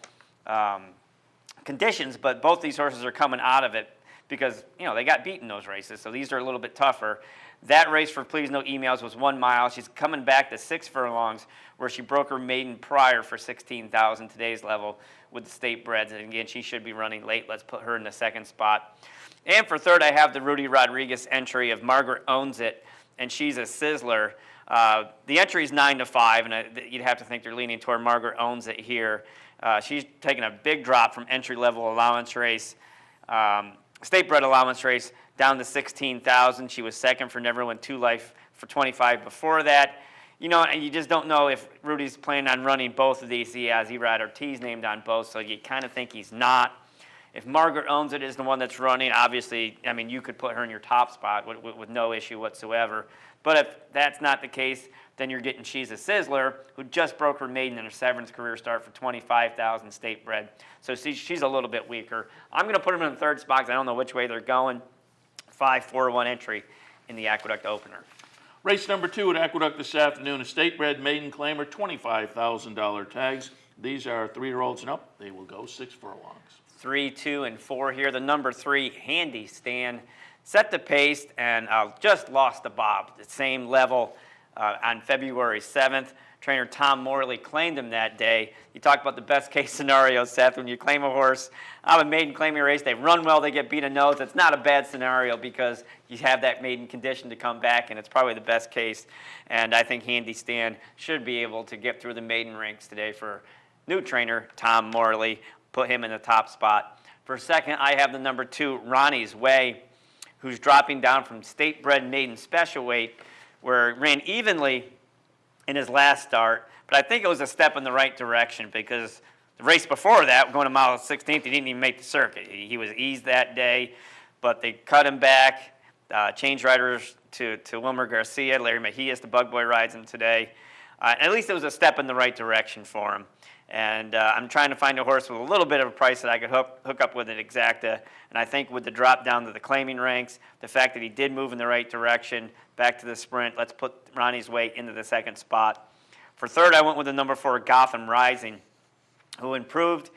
conditions, but both these horses are coming out of it because, they got beat in those races. So these are a little bit tougher. That race for Please No Emails was 1 mile. She's coming back to 6 furlongs where she broke her maiden prior for 16,000 today's level with the state breds. And again, she should be running late. Let's put her in the second spot. And for third, I have the Rudy Rodriguez entry of Margaret Owns It, and she's a sizzler. The entry is 9-5, and you'd have to think they're leaning toward Margaret Owns It here. She's taking a big drop from entry-level allowance race, state-bred allowance race, down to 16,000. She was second for Never Win 2 Life for 25 before that. And you just don't know if Rudy's planning on running both of these. He has Erod Ortiz named on both, so you kind of think he's not. If Margaret Owns It is the one that's running, obviously, you could put her in your top spot with no issue whatsoever. But if that's not the case, then you're getting She's a Sizzler, who just broke her maiden in her 7th career start for 25,000 state bred. So she's a little bit weaker. I'm going to put them in the third spot because I don't know which way they're going. 5-4-1 entry in the Aqueduct opener. Race number 2 at Aqueduct this afternoon, a state-bred maiden claimer, $25,000 tags. These are 3-year-olds and up. They will go 6 furlongs. 3, 2, and 4 here. The number 3, Handy Stan, set the pace and just lost to Bob, the same level on February 7th. Trainer Tom Morley claimed him that day. You talk about the best case scenario, Seth, when you claim a horse out of a maiden claiming race, they run well, they get beat a nose. It's not a bad scenario because you have that maiden condition to come back, and it's probably the best case. And I think Handy Stan should be able to get through the maiden ranks today for new trainer Tom Morley. Put him in the top spot. For second, I have the number 2, Ronnie's Way, who's dropping down from state-bred maiden special weight, where it ran evenly in his last start, but I think it was a step in the right direction because the race before that, going to mile 16th, he didn't even make the circuit. He was eased that day, but they cut him back, changed riders to Wilmer Garcia. Larry Mejias, the bug boy, rides him today. At least it was a step in the right direction for him. And I'm trying to find a horse with a little bit of a price that I could hook up with at Exacta. And I think with the drop down to the claiming ranks, the fact that he did move in the right direction, back to the sprint, let's put Ronnie's Way into the second spot. For third, I went with the number 4, Gotham Rising, who improved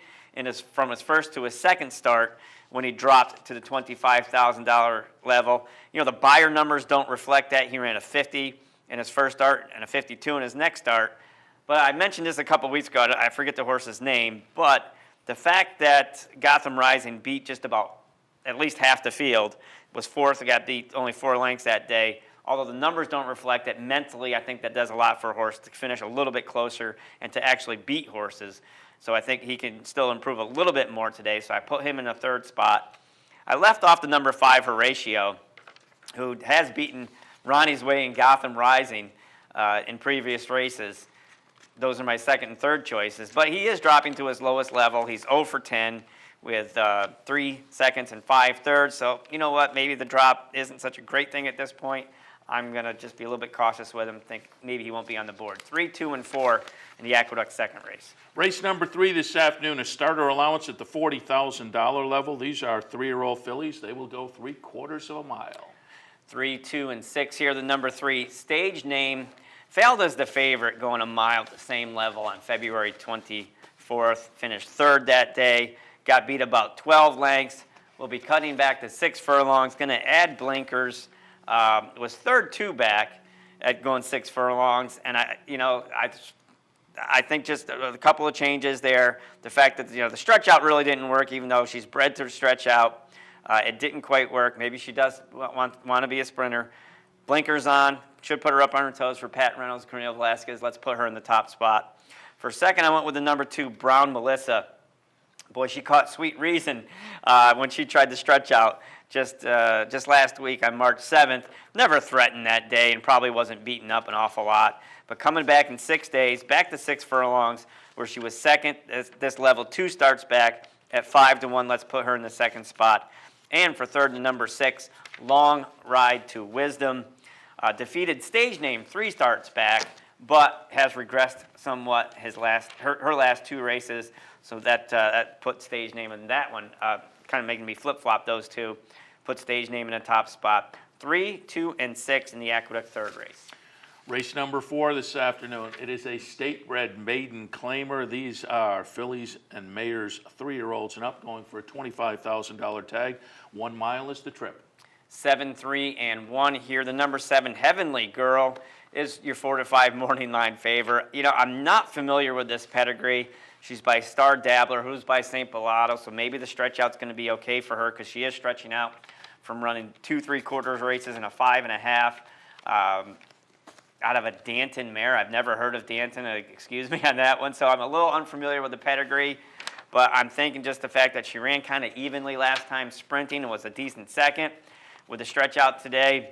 from his first to his second start when he dropped to the $25,000 level. The buyer numbers don't reflect that. He ran a 50 in his first start and a 52 in his next start. But I mentioned this a couple weeks ago. I forget the horse's name. But the fact that Gotham Rising beat just about at least half the field, was fourth, and got beat only 4 lengths that day. Although the numbers don't reflect it, mentally I think that does a lot for a horse to finish a little bit closer and to actually beat horses. So I think he can still improve a little bit more today. So I put him in the third spot. I left off the number 5, Horatio, who has beaten Ronnie's Way and Gotham Rising in previous races. Those are my second and third choices. But he is dropping to his lowest level. He's 0 for 10 with 3 seconds and 5 thirds. So you know what? Maybe the drop isn't such a great thing at this point. I'm going to just be a little bit cautious with him, think maybe he won't be on the board. 3, 2, and 4 in the Aqueduct second race. Race number 3 this afternoon, a starter allowance at the $40,000 level. These are 3-year-old fillies. They will go 3/4 of a mile. 3, 2, and 6 here. The number 3 stage name failed as the favorite, going a mile at the same level on February 24th. Finished third that day. Got beat about 12 lengths. Will be cutting back to 6 furlongs. Going to add blinkers. Was third 2 back at going 6 furlongs, and I think just a couple of changes there. The fact that the stretch out really didn't work, even though she's bred to stretch out. It didn't quite work. Maybe she does want to be a sprinter. Blinkers on. Should put her up on her toes for Pat Reynolds, Cornel Velasquez. Let's put her in the top spot. For second, I went with the number 2, Brown Melissa. Boy, she caught Sweet Reason when she tried to stretch out just last week on March 7th. Never threatened that day and probably wasn't beaten up an awful lot. But coming back in 6 days, back to 6 furlongs, where she was second. This level 2 starts back at 5-1. Let's put her in the second spot. And for third, the number 6, Long Ride to Wisdom. Defeated stage name 3 starts back, but has regressed somewhat her last 2 races. So that put stage name in that one, kind of making me flip-flop those 2. Put stage name in the top spot. 3, 2, and 6 in the Aqueduct third race. Race number 4 this afternoon. It is a state-bred maiden claimer. These are fillies and mares, 3-year-olds and up, going for a $25,000 tag. 1 mile is the trip. 7, 3, and 1 here. The number 7, Heavenly Girl, is your 4 to 5 morning line favor. I'm not familiar with this pedigree. She's by Star Dabbler, who's by St. Pilato, so maybe the stretch out's going to be okay for her because she is stretching out from running 2 3/4 races and a 5.5. Out of a Danton mare. I've never heard of Danton, excuse me on that one, so I'm a little unfamiliar with the pedigree, but I'm thinking just the fact that she ran kind of evenly last time sprinting and was a decent second. With the stretch out today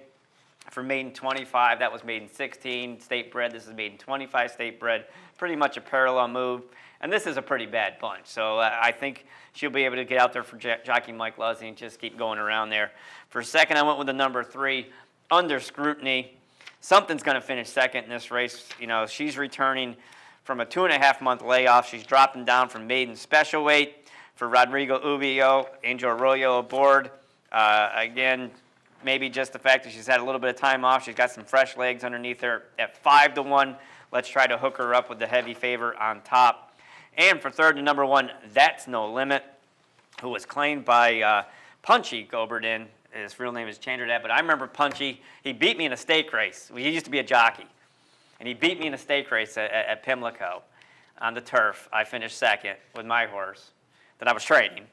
for maiden 25, that was maiden 16 state bred. This is maiden 25 state bred. Pretty much a parallel move. And this is a pretty bad bunch. So I think she'll be able to get out there for jockey Mike Luzzy and just keep going around there. For second, I went with the number 3, Under Scrutiny. Something's going to finish second in this race. She's returning from a 2.5-month layoff. She's dropping down from maiden special weight for Rodrigo Ubio, Angel Arroyo aboard. Again, maybe just the fact that she's had a little bit of time off. She's got some fresh legs underneath her at 5-1. Let's try to hook her up with the heavy favor on top. And for third, the number 1, That's No Limit, who was claimed by Punchy Goberdin. His real name is changed that, but I remember Punchy. He beat me in a stake race. He used to be a jockey, and he beat me in a stake race at Pimlico on the turf. I finished second with my horse that I was trading.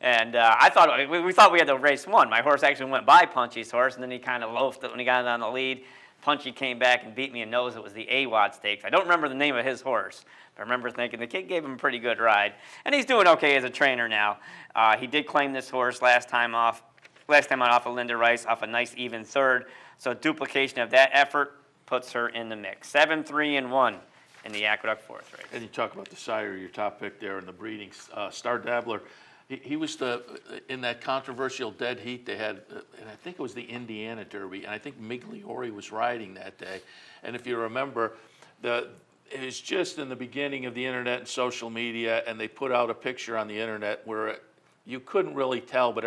And we thought we had the race won. My horse actually went by Punchy's horse, and then he kind of loafed it when he got on the lead. Punchy came back and beat me and knows it was the AWOD Stakes. I don't remember the name of his horse, but I remember thinking the kid gave him a pretty good ride. And he's doing okay as a trainer now. He did claim this horse last time off of Linda Rice, off a nice even third. So duplication of that effort puts her in the mix. 7, 3, and 1 in the Aqueduct fourth race. And you talk about the sire, your top pick there in the breeding, Star Dabbler. He was in that controversial dead heat they had, and I think it was the Indiana Derby, and I think Migliori was riding that day. And if you remember, it was just in the beginning of the internet and social media, and they put out a picture on the internet where you couldn't really tell, but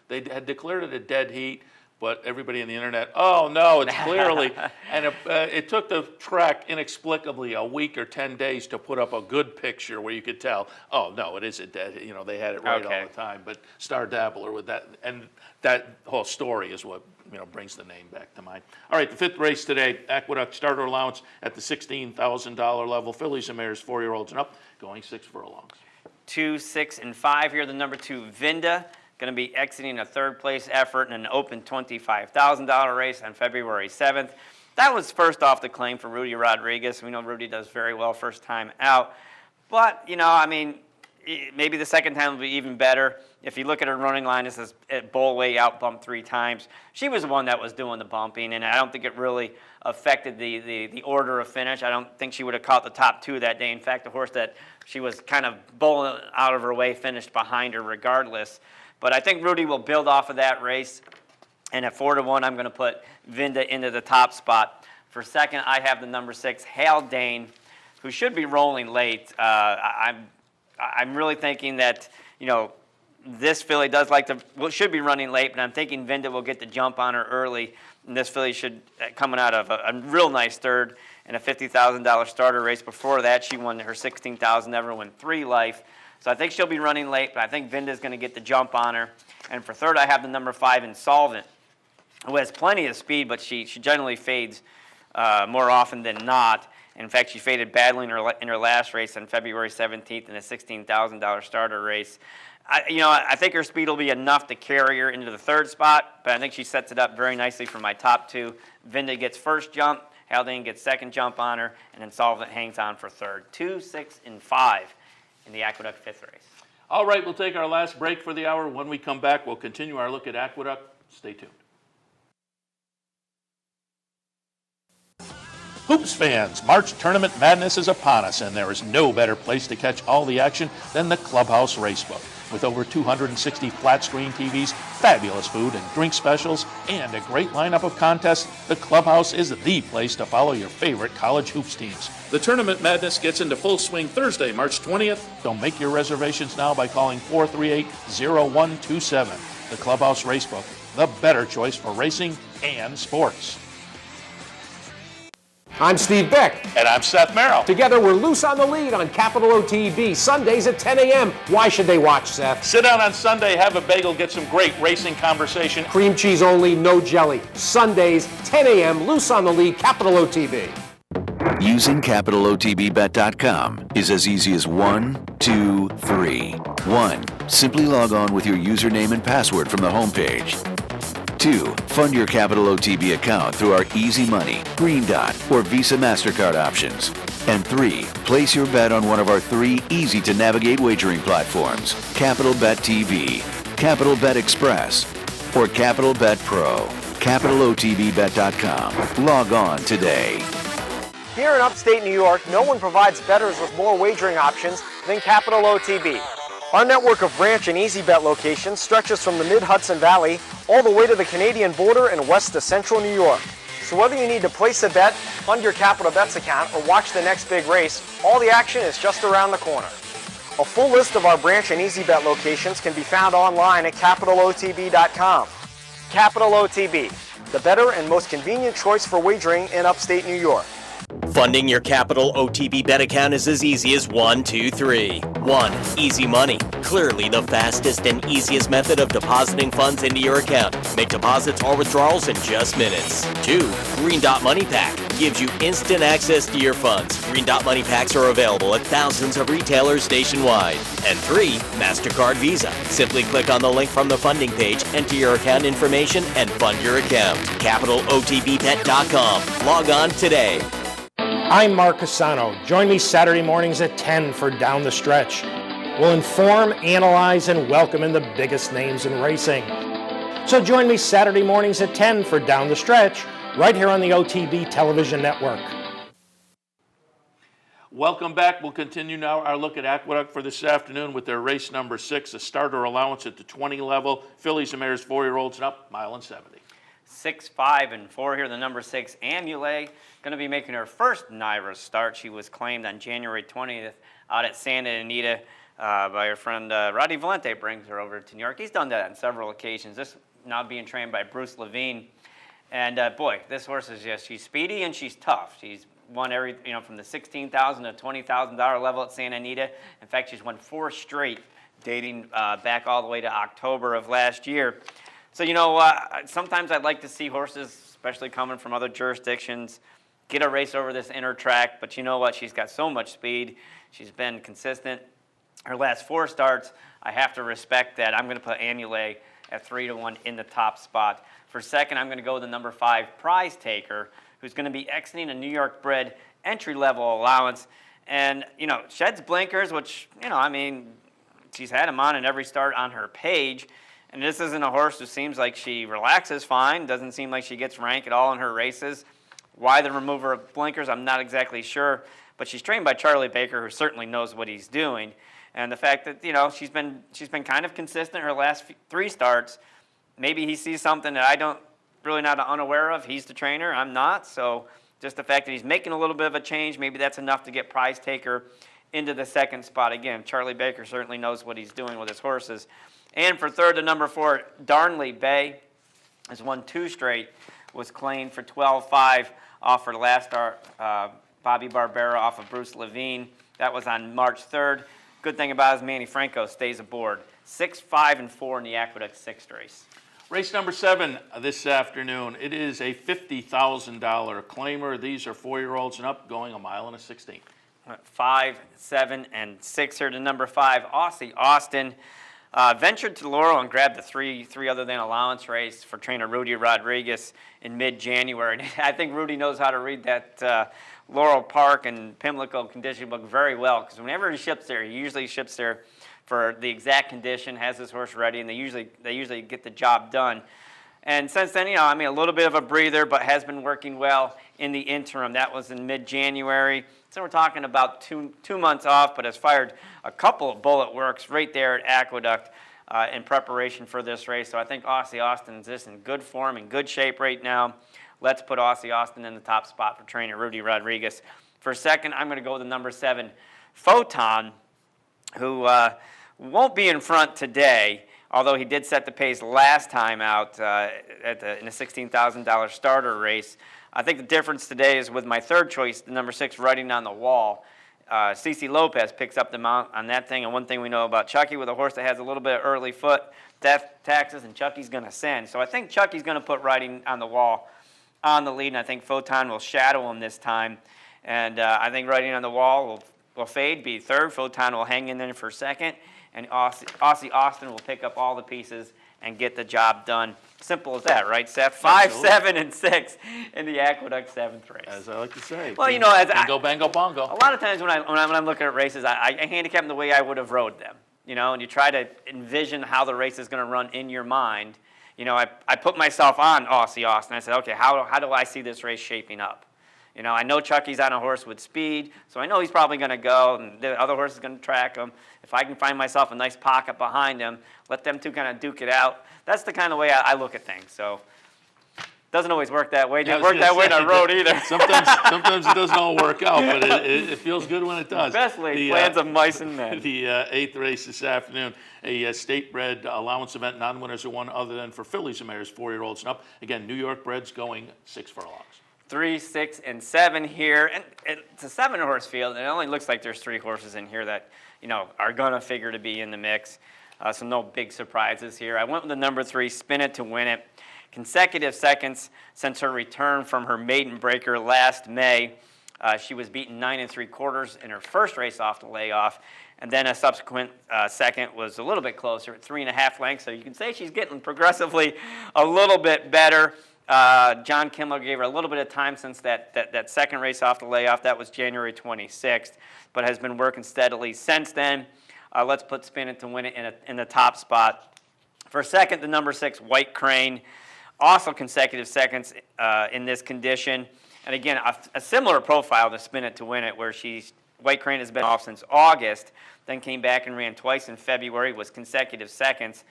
they had declared it a dead heat, but everybody on the internet, oh no, it's clearly, and it took the track inexplicably a week or 10 days to put up a good picture where you could tell, oh no, it isn't dead. They had it right all the time. But Star Dabbler with that, and that whole story is what brings the name back to mind. All right, the fifth race today, Aqueduct starter allowance at the $16,000 level. Fillies and mares, 4-year-olds and up, going 6 furlongs. 2, 6, and 5 here. The number 2, Vinda, going to be exiting a third-place effort in an open $25,000 race on February 7th. That was first off the claim for Rudy Rodriguez. We know Rudy does very well first time out. But, maybe the second time will be even better. If you look at her running line, it says at Bullway out bumped 3 times. She was the one that was doing the bumping, and I don't think it really affected the order of finish. I don't think she would have caught the top 2 that day. In fact, the horse that she was kind of bowling out of her way finished behind her regardless. But I think Rudy will build off of that race. And at 4-1, I'm going to put Vinda into the top spot. For second, I have the number 6, Haldane, who should be rolling late. I'm really thinking that, this filly does should be running late, but I'm thinking Vinda will get the jump on her early. And this filly should, coming out of a real nice third in a $50,000 starter race. Before that, she won her $16,000, never won 3 life. So I think she'll be running late, but I think Vinda's going to get the jump on her. And for third, I have the number 5, Insolvent, who has plenty of speed, but she generally fades more often than not. In fact, she faded badly in her last race on February 17th in a $16,000 starter race. I think her speed will be enough to carry her into the third spot, but I think she sets it up very nicely for my top 2. Vinda gets first jump, Haldane gets second jump on her, and Insolvent hangs on for third. 2, 6, and 5 in the Aqueduct 5th race. All right, we'll take our last break for the hour. When we come back, we'll continue our look at Aqueduct. Stay tuned. Hoops fans, March Tournament Madness is upon us, and there is no better place to catch all the action than the Clubhouse Racebook. With over 260 flat-screen TVs, fabulous food and drink specials, and a great lineup of contests, the Clubhouse is the place to follow your favorite college hoops teams. The Tournament Madness gets into full swing Thursday, March 20th. Don't make your reservations now by calling 438-0127. The Clubhouse Racebook, the better choice for racing and sports. I'm Steve Beck. And I'm Seth Merrill. Together, we're loose on the lead on Capital OTB, Sundays at 10 a.m. Why should they watch, Seth? Sit down on Sunday, have a bagel, get some great racing conversation. Cream cheese only, no jelly. Sundays, 10 a.m., loose on the lead, Capital OTB. Using CapitalOTBBet.com is as easy as 1, 2, 3. 1. Simply log on with your username and password from the homepage. 2. Fund your Capital OTB account through our Easy Money, Green Dot, or Visa MasterCard options. And 3. Place your bet on one of our 3 easy-to-navigate wagering platforms, Capital Bet TV, Capital Bet Express, or Capital Bet Pro. CapitalOTBBet.com. Log on today. Here in upstate New York, no one provides bettors with more wagering options than Capital OTB. Our network of branch and easy bet locations stretches from the mid-Hudson Valley all the way to the Canadian border and west to central New York. So whether you need to place a bet, fund your Capital Bets account, or watch the next big race, all the action is just around the corner. A full list of our branch and easy bet locations can be found online at CapitalOTB.com. Capital OTB, the better and most convenient choice for wagering in upstate New York. Funding your Capital OTB bet account is as easy as 1, 2, 3. 1. Easy Money. Clearly the fastest and easiest method of depositing funds into your account. Make deposits or withdrawals in just minutes. 2. Green Dot Money Pack. Gives you instant access to your funds. Green Dot Money Packs are available at thousands of retailers nationwide. And 3. MasterCard Visa. Simply click on the link from the funding page, enter your account information, and fund your account. CapitalOTBBet.com. Log on today. I'm Mark Cassano. Join me Saturday mornings at 10 for Down the Stretch. We'll inform, analyze, and welcome in the biggest names in racing. So join me Saturday mornings at 10 for Down the Stretch, right here on the OTB Television Network. Welcome back. We'll continue now our look at Aqueduct for this afternoon with their race number 6, a starter allowance at the 20 level. Fillies and mares, 4-year-olds and up, 1.70 miles. 6, 5, and 4 here. The number 6, Amule, going to be making her first NYRA start. She was claimed on January 20th out at Santa Anita by her friend Roddy Valente. Brings her over to New York. He's done that on several occasions. This now being trained by Bruce Levine. And boy, this horse is she's speedy and she's tough. She's won every, from the $16,000 to $20,000 level at Santa Anita. In fact, she's won 4 straight, dating back all the way to October of last year. So, sometimes I'd like to see horses, especially coming from other jurisdictions, get a race over this inner track. But you know what? She's got so much speed. She's been consistent. Her last 4 starts, I have to respect that. I'm going to put Amule at 3-1 in the top spot. For second, I'm going to go with the number 5, Prize Taker, who's going to be exiting a New York bred entry-level allowance. And, sheds blinkers, which, she's had them on in every start on her page. And this isn't a horse who seems like she relaxes fine, doesn't seem like she gets rank at all in her races. Why the remover of blinkers, I'm not exactly sure. But she's trained by Charlie Baker, who certainly knows what he's doing. And the fact that, she's been kind of consistent her last 3 starts. maybe he sees something that I don't really not unaware of. He's the trainer, I'm not. So just the fact that he's making a little bit of a change, maybe that's enough to get Prize Taker into the second spot. Again, Charlie Baker certainly knows what he's doing with his horses. And for third, the number 4, Darnley Bay has won 2 straight, was claimed for 12-5 off her last start, Bobby Barbera off of Bruce Levine. That was on March 3rd. Good thing about it is Manny Franco stays aboard. 6, 5, and 4 in the Aqueduct 6th race. Race number 7 this afternoon. It is a $50,000 claimer. These are 4-year-olds and up, going 1 1/16 miles. 5, 7, and 6 here to number 5, Aussie Austin. Ventured to Laurel and grabbed the three other than allowance race for trainer Rudy Rodriguez in mid-January. I think Rudy knows how to read that Laurel Park and Pimlico condition book very well, because whenever he ships there, he usually ships there for the exact condition, has his horse ready, and they usually get the job done. And since then, a little bit of a breather, but has been working well in the interim. That was in mid-January. So we're talking about two months off, but has fired a couple of bullet works right there at Aqueduct in preparation for this race. So I think Aussie Austin's just in good form, in good shape right now. Let's put Aussie Austin in the top spot for trainer Rudy Rodriguez. For second, I'm going to go with the number 7, Photon, who won't be in front today, although he did set the pace last time out in a $16,000 starter race. I think the difference today is with my third choice, the number 6, Writing on the Wall. Cece Lopez picks up the mount on that thing, and one thing we know about Chucky, with a horse that has a little bit of early foot, death taxes, and Chucky's going to send. So I think Chucky's going to put Writing on the Wall on the lead, and I think Photon will shadow him this time. And I think Writing on the Wall will fade, be third. Photon will hang in there for second, and Aussie Austin will pick up all the pieces and get the job done. Simple as that, right, Seth? 5, 7, and 6 in the Aqueduct 7th race. As I like to say. Well, bingo, bango, bongo. A lot of times when I'm looking at races, I handicap them the way I would have rode them. And you try to envision how the race is going to run in your mind. I put myself on Aussie Austin. I said, okay, how do I see this race shaping up? I know Chucky's on a horse with speed, so I know he's probably going to go, and the other horse is going to track him. If I can find myself a nice pocket behind him, let them two kind of duke it out. That's the kind of way I look at things. So doesn't always work that way. Didn't work that way in a road either. Sometimes it doesn't all work out, but it feels good when it does. Best laid plans of mice and men. The 8th race this afternoon, a state-bred allowance event. Non-winners are one other than for fillies and mares, 4-year-olds and up. Again, New York breds going 6 furlongs. 3, 6, and 7 here, and it's a 7-horse field, and it only looks like there's 3 horses in here that are gonna figure to be in the mix. So no big surprises here. I went with the number 3, Spin It to Win It. Consecutive seconds since her return from her maiden breaker last May. She was beaten 9 3/4 in her first race off the layoff, and then a subsequent second was a little bit closer at 3.5 lengths. So you can say she's getting progressively a little bit better. John Kimmler gave her a little bit of time since that second race off the layoff. That was January 26th, but has been working steadily since then. Let's put Spin It to Win It in the top spot. For second, the number 6, White Crane. Also consecutive seconds in this condition. And again, a similar profile to Spin It to Win It, where White Crane has been off since August, then came back and ran twice in February, was consecutive seconds.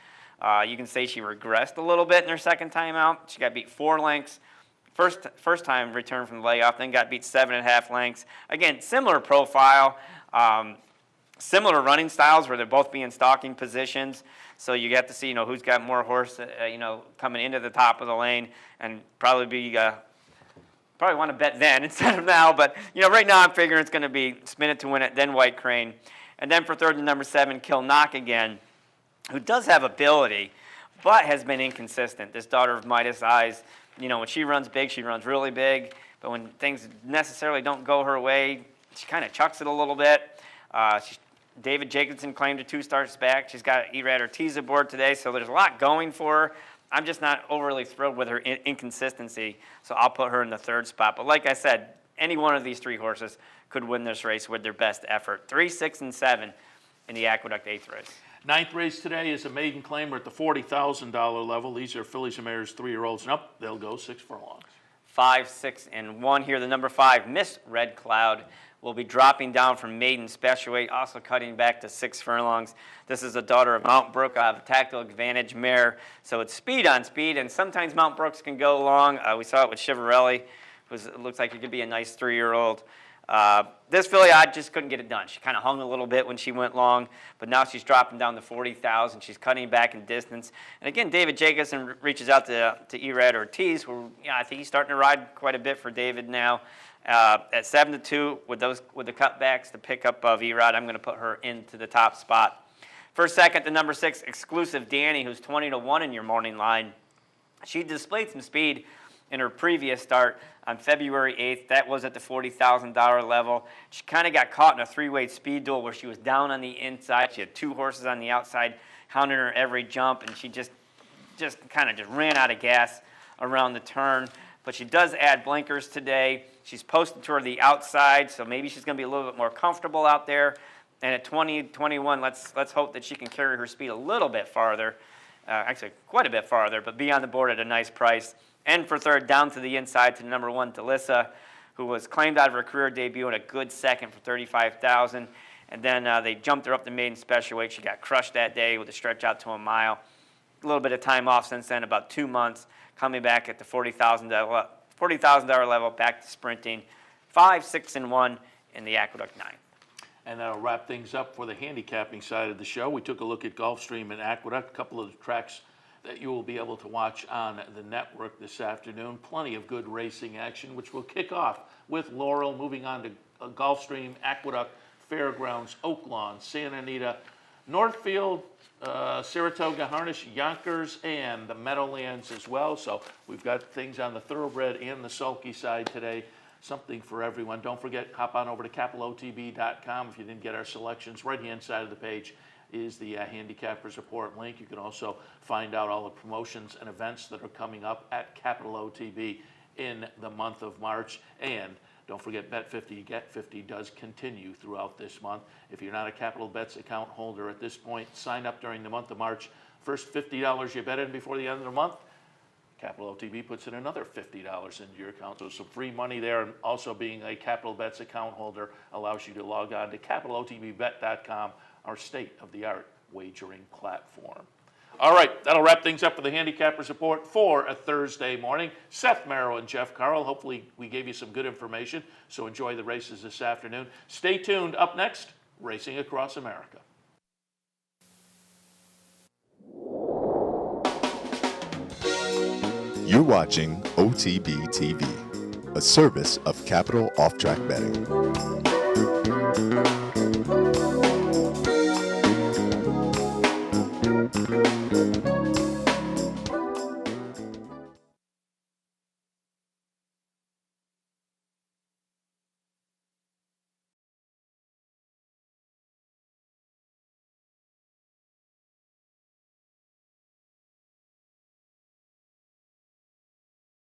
You can say she regressed a little bit in her second time out. She got beat 4 lengths. First time return from the layoff, then got beat 7.5 lengths. Again, similar profile, similar running styles where they're both being stalking positions. So you get to see, who's got more horse, coming into the top of the lane, and probably want to bet then instead of now. But right now I'm figuring it's going to be Spin It to Win It, then White Crane, and then for third and number 7, Kill Knock Again, who does have ability, but has been inconsistent. This daughter of Midas Eyes, when she runs big, she runs really big. But when things necessarily don't go her way, she kind of chucks it a little bit. David Jacobson claimed her 2 starts back. She's got Erad Ortiz aboard today, so there's a lot going for her. I'm just not overly thrilled with her inconsistency, so I'll put her in the 3rd spot. But like I said, any one of these 3 horses could win this race with their best effort. 3, 6, and 7 in the Aqueduct 8th race. 9th race today is a maiden claimer at the $40,000 level. These are fillies and mares, 3-year-olds and up. They'll go 6 furlongs. 5, 6, and 1 here. The number 5, Miss Red Cloud, will be dropping down from maiden special weight, also cutting back to 6 furlongs. This is a daughter of Mount Brook, a tactical advantage mare, so it's speed on speed, and sometimes Mount Brooks can go long. We saw it with Chivarelli, it looks like it could be a nice 3-year-old. This filly, I just couldn't get it done. She kind of hung a little bit when she went long, but now she's dropping down to 40,000. She's cutting back in distance. And again, David Jacobson reaches out to Erad Ortiz, who I think he's starting to ride quite a bit for David now. At 7-2 with the cutbacks, the pickup of Erad, I'm going to put her into the top spot. First, second, the number 6, Exclusive Danny, who's 20-1 in your morning line. She displayed some speed in her previous start on February 8th. That was at the $40,000 level. She kind of got caught in a 3-weight speed duel where she was down on the inside. She had 2 horses on the outside hounding her every jump, and she just kind of ran out of gas around the turn. But she does add blinkers today. She's posted toward the outside, so maybe she's going to be a little bit more comfortable out there. And at 20-21, let's hope that she can carry her speed a little bit farther, actually quite a bit farther, but be on the board at a nice price. And for third, down to the inside to number 1, Delissa, who was claimed out of her career debut in a good second for $35,000. And then they jumped her up to maiden special weight. She got crushed that day with a stretch out to a mile. A little bit of time off since then, about 2 months, coming back at the $40,000 level, back to sprinting. 5, 6, and 1 in the Aqueduct 9. And that'll wrap things up for the handicapping side of the show. We took a look at Gulfstream and Aqueduct, a couple of the tracks that you will be able to watch on the network this afternoon. Plenty of good racing action, which will kick off with Laurel, moving on to Gulfstream, Aqueduct, Fairgrounds, Oaklawn, Santa Anita, Northfield, Saratoga, Harnish, Yonkers, and the Meadowlands as well. So we've got things on the thoroughbred and the sulky side today. Something for everyone. Don't forget, hop on over to capitalotb.com if you didn't get our selections. Right-hand side of the page is the Handicappers Report link. You can also find out all the promotions and events that are coming up at Capital OTB in the month of March. And don't forget, Bet 50, Get 50 does continue throughout this month. If you're not a Capital Bets account holder at this point, sign up during the month of March. First $50 you bet in before the end of the month, Capital OTB puts in another $50 into your account. So some free money there, and also being a Capital Bets account holder allows you to log on to capitalotbbet.com, our state-of-the-art wagering platform. All right, that'll wrap things up for the Handicappers Report for a Thursday morning. Seth Merrow and Jeff Carl, hopefully we gave you some good information, so enjoy the races this afternoon. Stay tuned. Up next, Racing Across America. You're watching OTB TV, a service of Capital Off Track Betting.